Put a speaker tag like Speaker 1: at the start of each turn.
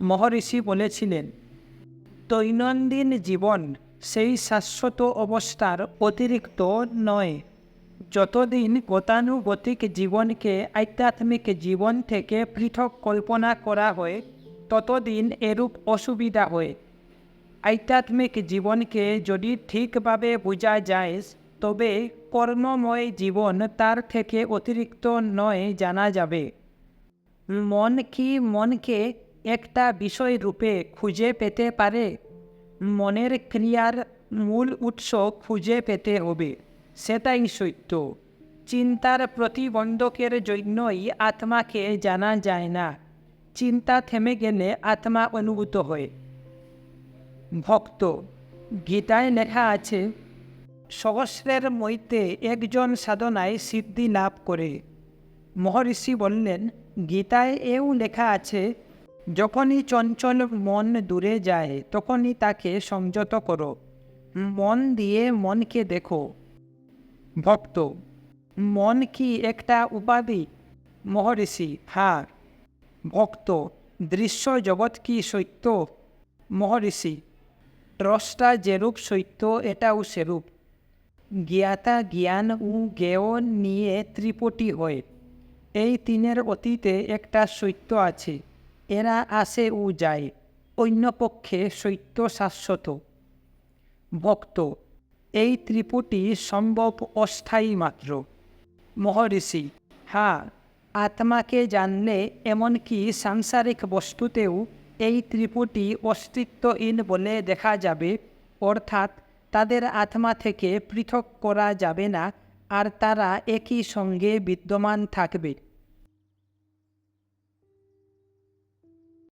Speaker 1: মহর্ষি বলেছিলেন, দৈনন্দিন জীবন সেই শাশ্বত অবস্থার অতিরিক্ত নয়। যতদিন গতানুগতিক জীবনকে আধ্যাত্মিক জীবন থেকে পৃথক কল্পনা করা হয়, ততদিন এরূপ অসুবিধা হয়। আধ্যাত্মিক জীবনকে যদি ঠিকভাবে বোঝা যায়, তবে কর্মময় জীবন তার থেকে অতিরিক্ত নয় জানা যাবে। মন কি মনকে একটা বিষয় রূপে খুঁজে পেতে পারে? মনের ক্রিয়ার মূল উৎস খুঁজে পেতে হবে, সেটাই সত্য। চিন্তার প্রতিবন্ধকের জন্যই আত্মাকে জানা যায় না। চিন্তা থেমে গেলে আত্মা অনুভূত হয়। ভক্ত। গীতায় লেখা আছে, সহস্রের মধ্যে একজন সাধনায় সিদ্ধি লাভ করে। মহর্ষি বললেন, গীতায় এও লেখা আছে, যখনই চঞ্চল মন দূরে যায় তখনই তাকে সংযত করো। মন দিয়ে মনকে দেখো। ভক্ত। মন কি একটা উপাধি? মহর্ষি, হ্যাঁ। ভক্ত। দৃশ্য জগৎ কি সত্য? মহর্ষি, দ্রষ্টা যেরূপ সত্য এটাও সেরূপ। জ্ঞাতা জ্ঞান ও জ্ঞেয় নিয়ে ত্রিপুটি হয়। এই তিনের অতীতে একটা সত্য আছে, এরা আসে ও যায়, অন্য পক্ষে সত্য শাশ্বত। ভক্ত। এই ত্রিপুটি সম্ভব অস্থায়ী মাত্র। মহর্ষি, হ্যাঁ। আত্মাকে জানলে এমনকি সাংসারিক বস্তুতেও এই ত্রিপুটি অস্তিত্বহীন বলে দেখা যাবে, অর্থাৎ তাদের আত্মা থেকে পৃথক করা যাবে না, আর তারা একই সঙ্গে বিদ্যমান থাকবে।